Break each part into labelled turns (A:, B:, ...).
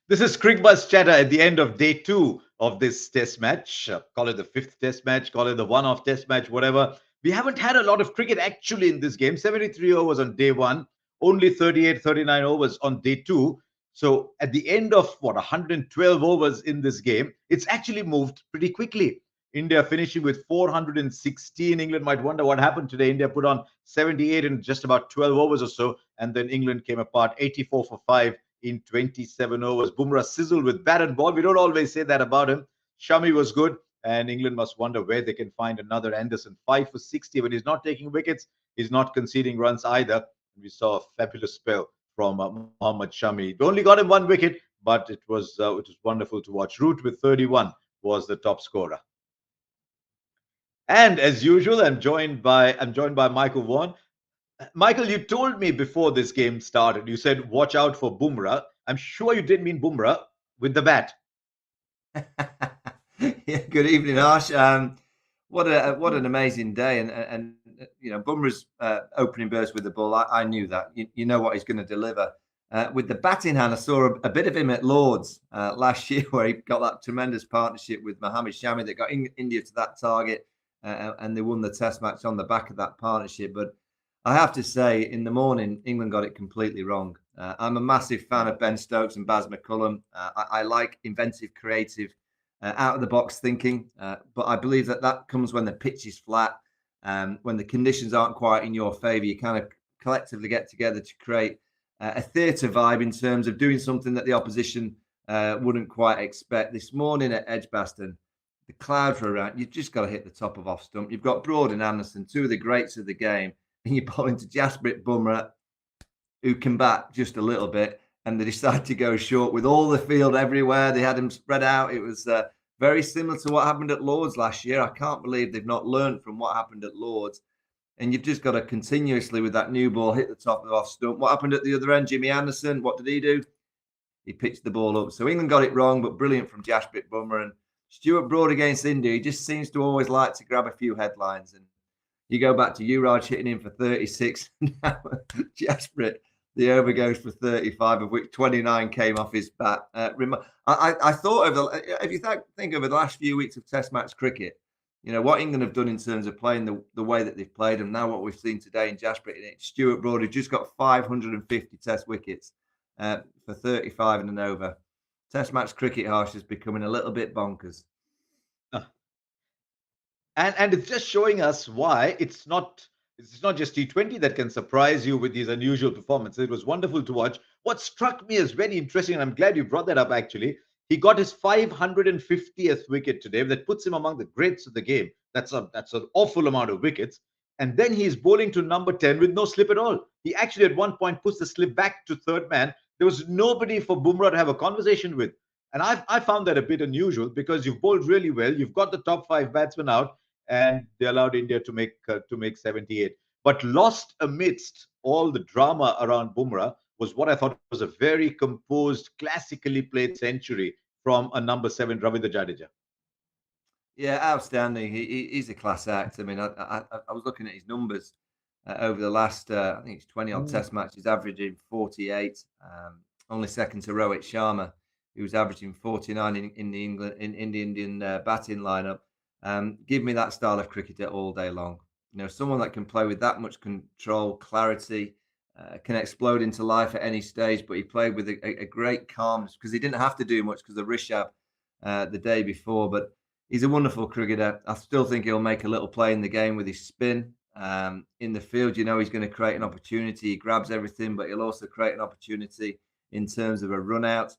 A: This is Cricbuzz Chatter at the end of day two of this test match. Call it the fifth test match, call it the one-off test match, whatever. We haven't had a lot of cricket actually in this game. 73 overs on day one, only 38, 39 overs on day two. So at the end of 112 overs in this game, it's actually moved pretty quickly. India finishing with 416. England might wonder what happened today. India put on 78 in just about 12 overs or so, and then England came apart 84 for 5 in 27 overs. Bumrah sizzled with bat and ball. We don't always say that about him. Shami was good, and England must wonder where they can find another Anderson. 5 for 60, but he's not taking wickets. He's not conceding runs either. We saw a fabulous spell from Mohammad Shami. They only got him one wicket, but it was wonderful to watch. Root with 31 was the top scorer. And as usual, I'm joined by Michael Vaughan. Michael, you told me before this game started, you said, watch out for Bumrah. I'm sure you didn't mean Bumrah with the bat.
B: Yeah, good evening, Harsh. What an amazing day, and you know, Bumrah's opening burst with the ball. I knew that. You know what he's going to deliver. With the bat in hand, I saw a bit of him at Lords last year, where he got that tremendous partnership with Mohammad Shami that got India to that target, and they won the Test match on the back of that partnership. But I have to say, in the morning, England got it completely wrong. I'm a massive fan of Ben Stokes and Baz McCullum. I like inventive, creative, out of the box thinking. But I believe that comes when the pitch is flat, when the conditions aren't quite in your favour. You kind of collectively get together to create a theatre vibe in terms of doing something that the opposition wouldn't quite expect. This morning at Edgbaston, the clouds were around. You've just got to hit the top of off stump. You've got Broad and Anderson, two of the greats of the game, and you're bowling to Jasprit Bumrah, who can bat just a little bit, and they decided to go short with all the field everywhere. They had him spread out. It was very similar to what happened at Lords last year. I can't believe they've not learned from what happened at Lords. And you've just got to continuously, with that new ball, hit the top of the off stump. What happened at the other end? Jimmy Anderson, what did he do? He pitched the ball up. So England got it wrong, but brilliant from Jasprit Bumrah. And Stuart Broad against India, he just seems to always like to grab a few headlines. And you go back to Yuvraj hitting him for 36. Now Jasprit, the over goes for 35, of which 29 came off his bat. I thought if you think over the last few weeks of Test match cricket, you know, what England have done in terms of playing the way that they've played, and now what we've seen today in Jasprit, Stuart Broad, who just got 550 Test wickets for 35 and an over. Test match cricket, Harsh, is becoming a little bit bonkers.
A: And it's just showing us why it's not just T20 that can surprise you with these unusual performances. It was wonderful to watch. What struck me as very interesting, and I'm glad you brought that up actually, he got his 550th wicket today. That puts him among the greats of the game. That's an awful amount of wickets. And then he's bowling to number 10 with no slip at all. He actually at one point puts the slip back to third man. There was nobody for Bumrah to have a conversation with. And I found that a bit unusual because you've bowled really well. You've got the top five batsmen out, and they allowed India to make 78. But lost amidst all the drama around Bumrah was what I thought was a very composed, classically played century from a number 7, Ravindra Jadeja.
B: Yeah, outstanding. He's a class act. I mean, I was looking at his numbers over the last, I think it's 20 odd Test matches, averaging 48. Only second to Rohit Sharma, who was averaging 49 in the Indian batting lineup. Give me that style of cricketer all day long. You know, someone that can play with that much control, clarity, can explode into life at any stage. But he played with a great calmness because he didn't have to do much because of Rishabh the day before. But he's a wonderful cricketer. I still think he'll make a little play in the game with his spin. In the field, you know, he's going to create an opportunity. He grabs everything, but he'll also create an opportunity in terms of a run out.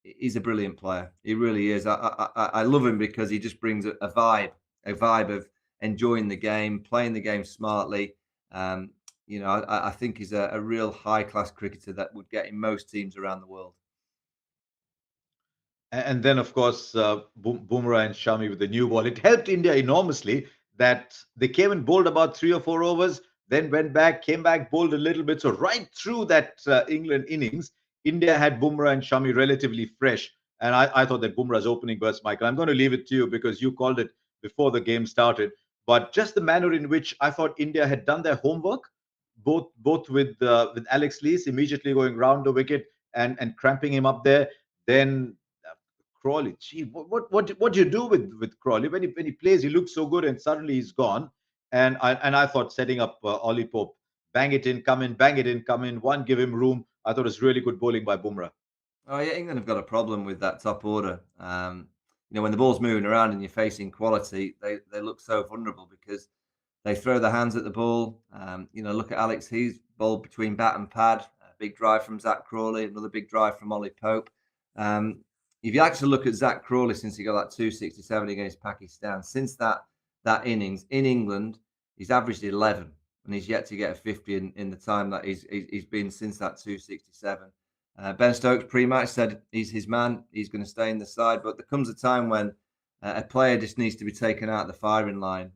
B: He's a brilliant player. He really is. I love him because he just brings a vibe of enjoying the game, playing the game smartly. You know, I think he's a real high-class cricketer that would get in most teams around the world.
A: And then, of course, Bumrah and Shami with the new ball. It helped India enormously that they came and bowled about 3 or 4 overs, then went back, came back, bowled a little bit. So right through that England innings, India had Bumrah and Shami relatively fresh. And I thought that Bumrah's opening burst, Michael, I'm going to leave it to you because you called it before the game started. But just the manner in which I thought India had done their homework, both with Alex Lees immediately going round the wicket and cramping him up there. Then Crawley, gee, what do you do with Crawley when he plays? He looks so good, and suddenly he's gone. And I thought setting up Ollie Pope, bang it in, come in, bang it in, come in. One, give him room. I thought it was really good bowling by Bumrah.
B: Oh yeah, England have got a problem with that top order. When the ball's moving around and you're facing quality, they look so vulnerable because they throw their hands at the ball. Look at Alex. He's bowled between bat and pad. A big drive from Zach Crawley, another big drive from Ollie Pope. If you actually look at Zach Crawley since he got that 267 against Pakistan, since that innings in England, he's averaged 11, and he's yet to get a 50 in the time that he's been since that 267. Ben Stokes pre-match said he's his man. He's going to stay in the side, but there comes a time when a player just needs to be taken out of the firing line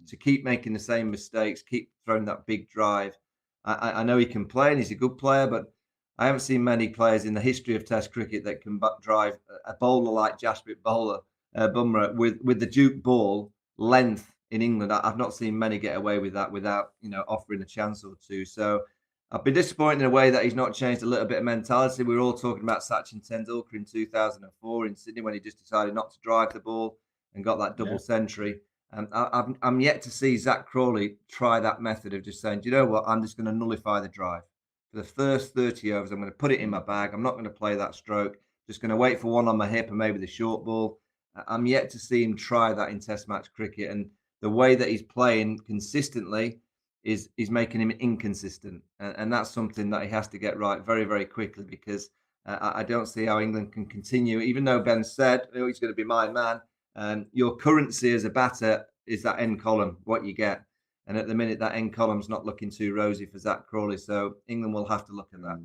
B: to keep making the same mistakes, keep throwing that big drive. I know he can play and he's a good player, but I haven't seen many players in the history of Test cricket that can drive a bowler like Jasprit Bumrah with the Duke ball length in England. I've not seen many get away with that without offering a chance or two. So I've been disappointed in a way that he's not changed a little bit of mentality. We were all talking about Sachin Tendulkar in 2004 in Sydney when he just decided not to drive the ball and got that double century. I'm yet to see Zach Crawley try that method of just saying, do you know what, I'm just going to nullify the drive. For the first 30 overs, I'm going to put it in my bag. I'm not going to play that stroke. Just going to wait for one on my hip and maybe the short ball. I'm yet to see him try that in Test match cricket. And the way that he's playing consistently is making him inconsistent. And that's something that he has to get right very, very quickly because I don't see how England can continue. Even though Ben said, he's going to be my man, your currency as a batter is that end column, what you get. And at the minute, that end column's not looking too rosy for Zach Crawley. So England will have to look at that.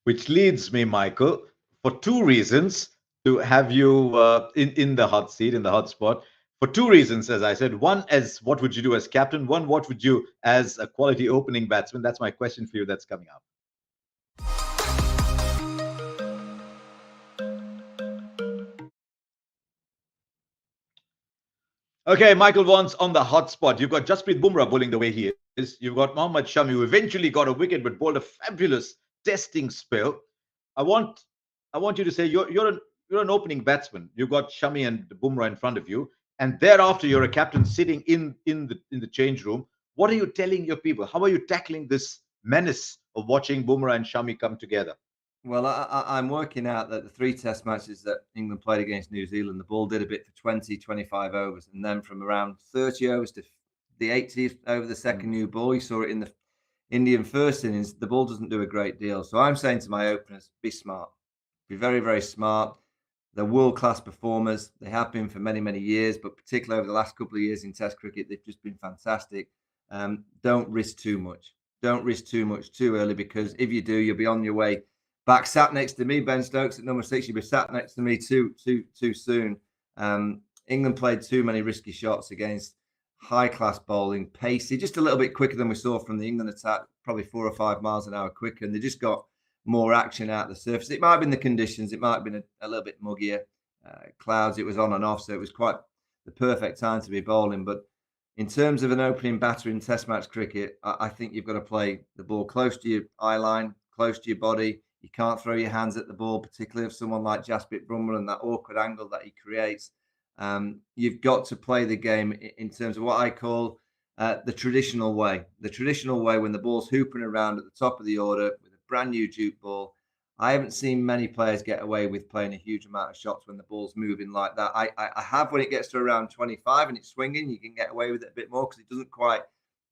A: Which leads me, Michael, for two reasons to have you in the hot seat, in the hot spot. For two reasons, as I said. One, as what would you do as captain? One, what would you as a quality opening batsman? That's my question for you that's coming up. Okay, Michael Vaughan's on the hot spot. You've got Jasprit Bumrah bowling the way he is. You've got Mohammad Shami, who eventually got a wicket but bowled a fabulous testing spell. I want you to say you're an opening batsman. You've got Shami and Bumrah in front of you, and thereafter you're a captain sitting in the change room. What are you telling your people? How are you tackling this menace of watching Bumrah and Shami come together?
B: Well, I'm working out that the 3 Test matches that England played against New Zealand, the ball did a bit for 20, 25 overs. And then from around 30 overs to the 80th over the second new ball, you saw it in the Indian first innings, the ball doesn't do a great deal. So I'm saying to my openers, be smart. Be very, very smart. They're world-class performers. They have been for many, many years, but particularly over the last couple of years in Test cricket, they've just been fantastic. Don't risk too much. Don't risk too much too early because if you do, you'll be on your way back, sat next to me, Ben Stokes at number 6. You'll be sat next to me too soon. England played too many risky shots against high-class bowling, pacey, just a little bit quicker than we saw from the England attack, probably 4 or 5 miles an hour quicker, and they just got more action out of the surface. It might have been the conditions. It might have been a little bit muggier. Clouds, it was on and off, so it was quite the perfect time to be bowling. But in terms of an opening batter in Test match cricket, I think you've got to play the ball close to your eye line, close to your body. You can't throw your hands at the ball, particularly if someone like Jasprit Bumrah and that awkward angle that he creates. You've got to play the game in terms of what I call the traditional way. The traditional way when the ball's hooping around at the top of the order with a brand new Duke ball. I haven't seen many players get away with playing a huge amount of shots when the ball's moving like that. I have when it gets to around 25 and it's swinging, you can get away with it a bit more because it doesn't quite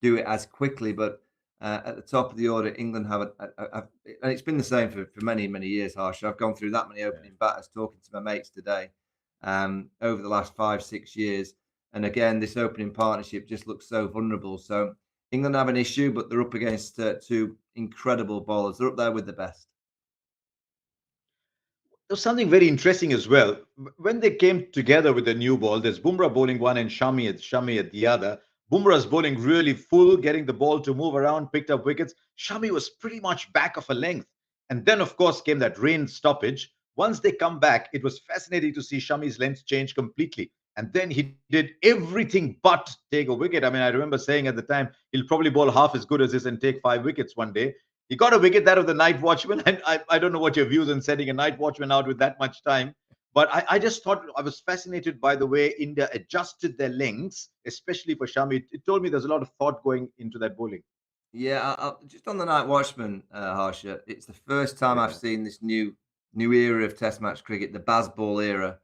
B: do it as quickly. But at the top of the order, England have and it's been the same for many, many years, Harsha. I've gone through that many opening batters talking to my mates today over the last 5-6 years. And again, this opening partnership just looks so vulnerable. So England have an issue, but they're up against 2 incredible bowlers. They're up there with the best.
A: There's something very interesting as well. When they came together with the new ball, there's Bumrah bowling one and Shami at the other. Bumrah's bowling really full, getting the ball to move around, picked up wickets. Shami was pretty much back of a length. And then, of course, came that rain stoppage. Once they come back, it was fascinating to see Shami's length change completely. And then he did everything but take a wicket. I mean, I remember saying at the time, he'll probably bowl half as good as this and take 5 wickets one day. He got a wicket that of the night watchman. And I don't know what your views on sending a night watchman out with that much time. But I just thought I was fascinated by the way India adjusted their lengths, especially for Shami. It told me there's a lot of thought going into that bowling.
B: Yeah, just on the night watchman, Harsha. It's the first time I've
A: Yeah.
B: seen this new era of Test match cricket, the Bazball era.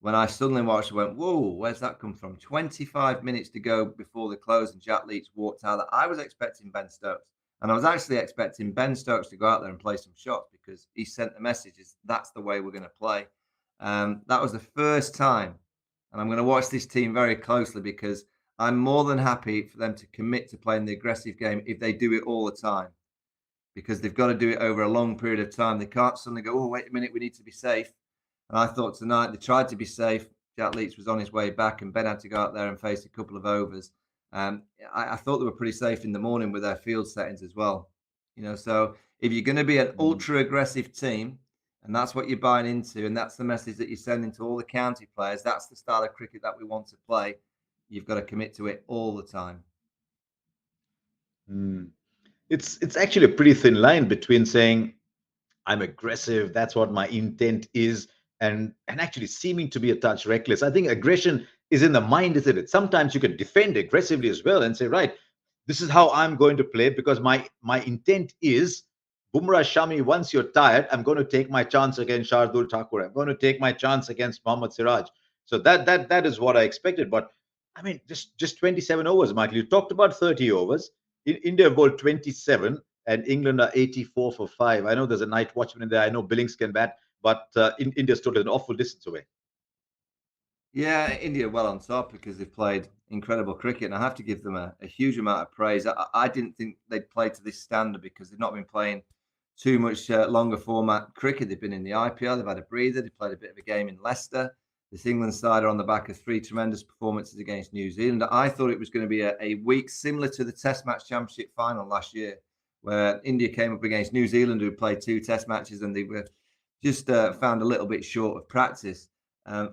B: When I suddenly watched, I went, "Whoa, where's that come from?" 25 minutes to go before the close, and Jack Leach walked out. I was expecting Ben Stokes, and I was actually expecting Ben Stokes to go out there and play some shots because he sent the messages. That's the way we're going to play. That was the first time, and I'm going to watch this team very closely because I'm more than happy for them to commit to playing the aggressive game if they do it all the time because they've got to do it over a long period of time. They can't suddenly go, "Oh, wait a minute, we need to be safe." And I thought tonight they tried to be safe. Jack Leach was on his way back, and Ben had to go out there and face a couple of overs. I thought they were pretty safe in the morning with their field settings as well. So if you're going to be an
A: Mm.
B: ultra aggressive team, and that's what you're buying into, and that's the message that you're sending to all the county players, that's the style of cricket that we want to play. You've got to commit to it all the time.
A: Mm. It's actually a pretty thin line between saying I'm aggressive. That's what my intent is, and actually seeming to be a touch reckless. I think aggression is in the mind, isn't it? Sometimes you can defend aggressively as well and say, right, this is how I'm going to play because my intent is Bumrah Shami. Once you're tired, I'm going to take my chance against Shardul Thakur. I'm going to take my chance against Mohammad Siraj. So that is what I expected. But I mean, just 27 overs, Michael. You talked about 30 overs. India bowled 27 and England are 84 for 5. I know there's a night watchman in there. I know Billings can bat, but India stood an awful distance away.
B: Yeah, India well on top because they've played incredible cricket, and I have to give them a huge amount of praise. I didn't think they'd play to this standard because they've not been playing too much longer format cricket. They've been in the IPL, they've had a breather, they played a bit of a game in Leicester. This England side are on the back of 3 tremendous performances against New Zealand. I thought it was going to be a week similar to the Test Match Championship final last year, where India came up against New Zealand, who played 2 Test matches, and they were just found a little bit short of practice.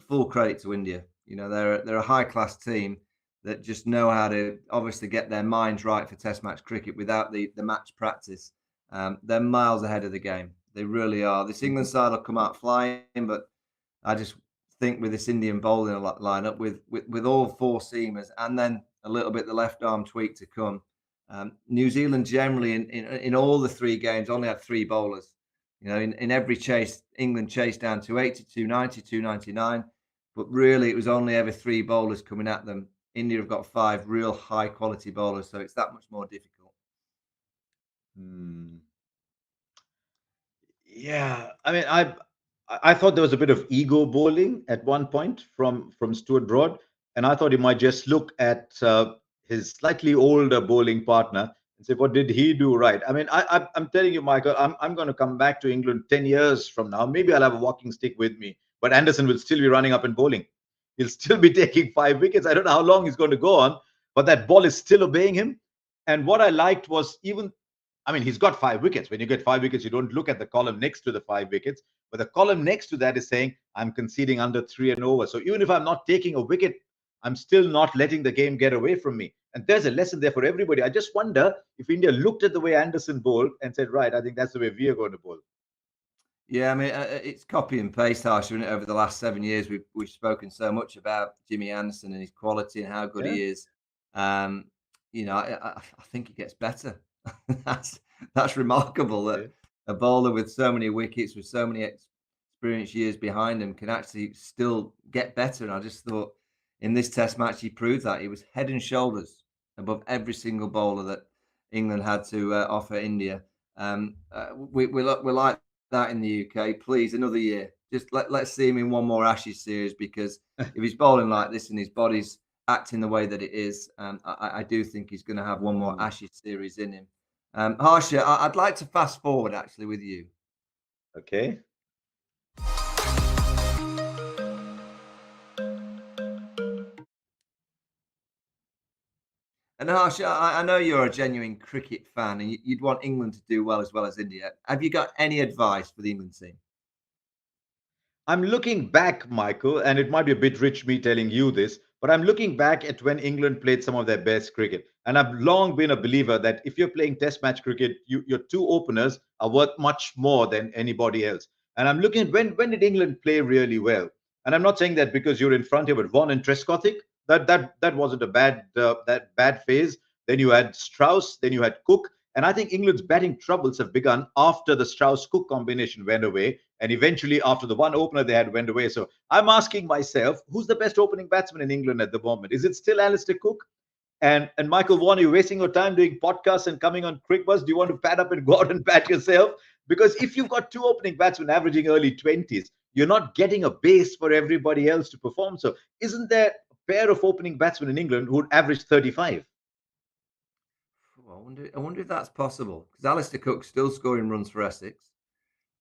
B: Full credit to India. They're a high class team that just know how to obviously get their minds right for Test match cricket without the match practice. They're miles ahead of the game. They really are. This England side will come out flying, but I just think with this Indian bowling lineup, with all 4 seamers and then a little bit the left arm tweak to come, New Zealand generally in all the 3 games only had 3 bowlers. In every chase, England chased down 280, 290, 299, but really it was only ever 3 bowlers coming at them. India have got 5 real high quality bowlers, so it's that much more difficult.
A: Hmm. Yeah, I mean, I thought there was a bit of ego bowling at one point from Stuart Broad, and I thought he might just look at his slightly older bowling partner and say, "What did he do right?" I mean, I'm telling you, Michael, I'm going to come back to England 10 years from now. Maybe I'll have a walking stick with me, but Anderson will still be running up and bowling. He'll still be taking 5 wickets. I don't know how long he's going to go on, but that ball is still obeying him. And what I liked was even I mean, he's got 5 wickets. When you get 5 wickets, you don't look at the column next to the 5 wickets, but the column next to that is saying, I'm conceding under 3 and over. So even if I'm not taking a wicket, I'm still not letting the game get away from me. And there's a lesson there for everybody. I just wonder if India looked at the way Anderson bowled and said, right, I think that's the way we are going to bowl.
B: Yeah, I mean, it's copy and paste, Harsh, isn't it? Over the last 7 years, we've spoken so much about Jimmy Anderson and his quality and how good
A: Yeah.
B: he is. Um, I think he gets better. that's that's remarkable that
A: Yeah.
B: a bowler with so many wickets, with so many experience years behind him, can actually still get better. And I just thought in this Test match, he proved that he was head and shoulders above every single bowler that England had to offer India. We're like that in the UK. Please, another year. Just let's see him in one more Ashes series because if he's bowling like this and his body's acting the way that it is, I do think he's going to have one more
A: Mm.
B: Ashes series in him. Harsha, I'd like to fast forward actually with you.
A: Okay.
B: And Harsha, I know you're a genuine cricket fan and you'd want England to do well as India. Have you got any advice for the England team?
A: I'm looking back, Michael, and it might be a bit rich me telling you this, but I'm looking back at when England played some of their best cricket. And I've long been a believer that if you're playing test match cricket, your two openers are worth much more than anybody else. And I'm looking at when did England play really well? And I'm not saying that because you're in front here, but Vaughan and Trescothick, that wasn't a bad phase. Then you had Strauss, then you had Cook, and I think England's batting troubles have begun after the Strauss-Cook combination went away, and eventually after the one opener they had went away. So I'm asking myself, who's the best opening batsman in England at the moment? Is it still Alistair Cook? And Michael Vaughan, you're wasting your time doing podcasts and coming on Cricbuzz. Do you want to pad up and go out and bat yourself? Because if you've got two opening batsmen averaging early 20s, you're not getting a base for everybody else to perform. So isn't there a pair of opening batsmen in England who would average 35?
B: I wonder if that's possible, because Alistair Cook's still scoring runs for Essex.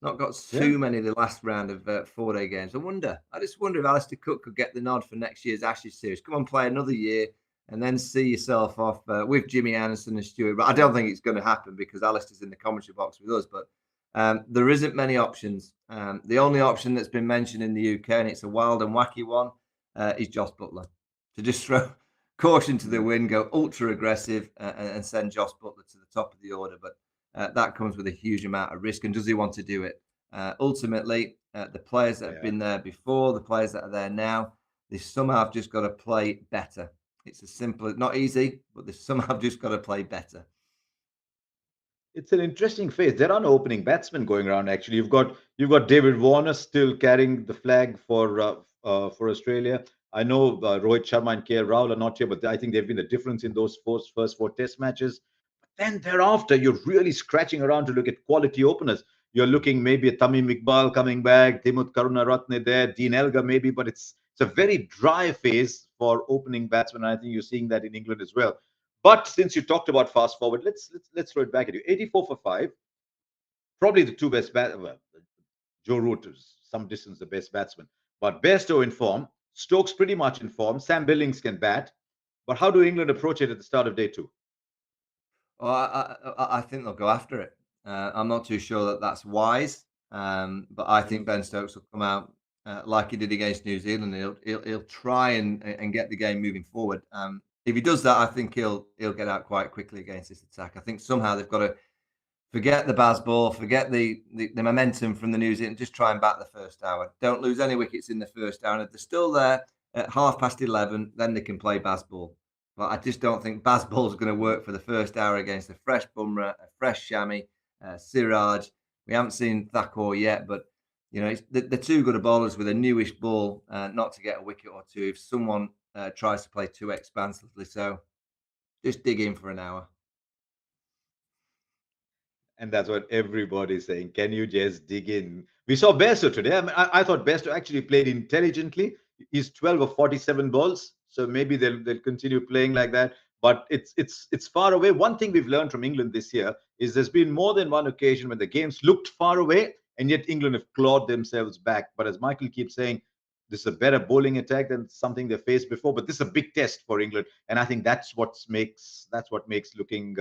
B: Not got
A: Yeah.
B: too many the last round of 4-day games. I just wonder if Alistair Cook could get the nod for next year's Ashes series. Come on, play another year and then see yourself off with Jimmy Anderson and Stewart. But I don't think it's going to happen because Alistair's in the commentary box with us. But there isn't many options. The only option that's been mentioned in the UK, and it's a wild and wacky one, is Joss Butler. To just throw caution to the wind, go ultra aggressive and send Joss Butler to the top of the order. But that comes with a huge amount of risk. And does he want to do it? Ultimately, the players that have been there before, the players that are there now, they somehow have just got to play better. It's as simple as, not easy, but they somehow just got to play better.
A: It's an interesting phase. There are no opening batsmen going around. Actually, you've got David Warner still carrying the flag for Australia. I know Rohit Sharma and KL Rahul are not here, but I think they've been the difference in those first four Test matches. Then thereafter, you're really scratching around to look at quality openers. You're looking maybe at Tamim Iqbal coming back, Dimut Karunaratne there, Dean Elgar maybe, but it's a very dry phase for opening batsmen. And I think you're seeing that in England as well. But since you talked about fast forward, let's throw it back at you. 84 for five, probably the two best well, Joe Root is some distance the best batsman, but Bairstow in form, Stokes pretty much in form, Sam Billings can bat. But how do England approach it at the start of day two?
B: Well, I think they'll go after it. I'm not too sure that that's wise, but I think Ben Stokes will come out like he did against New Zealand. He'll try and get the game moving forward. If he does that, I think he'll get out quite quickly against this attack. I think somehow they've got to forget the Baz ball, forget the momentum from the New Zealand, just try and bat the first hour. Don't lose any wickets in the first hour. And if they're still there at 11:30, then they can play Baz ball. But I just don't think Baz ball is going to work for the first hour against a fresh Bumrah, a fresh Shami, Siraj. We haven't seen Thakur yet, but they're too good a bowlers with a newish ball not to get a wicket or two if someone tries to play too expansively. So just dig in for an hour.
A: And that's what everybody's saying. Can you just dig in? We saw Bairstow today. I mean, I thought Bairstow actually played intelligently. He's 12 of 47 balls, so maybe they'll continue playing like that. But it's far away. One thing we've learned from England this year is there's been more than one occasion when the games looked far away, and yet England have clawed themselves back. But as Michael keeps saying, this is a better bowling attack than something they faced before. But this is a big test for England, and I think that's what makes looking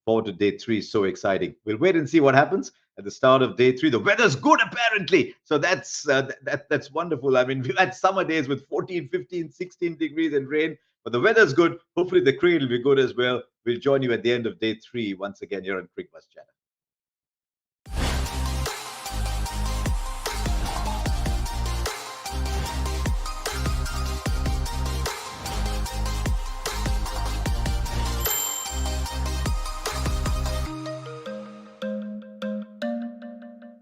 A: forward to day three so exciting. We'll wait and see what happens at the start of day three. The weather's good apparently, so that's wonderful. I mean, we've had summer days with 14, 15, 16 degrees and rain, but the weather's good. Hopefully the cricket will be good as well. We'll join you at the end of day three once again here on Cricbuzz Chatter.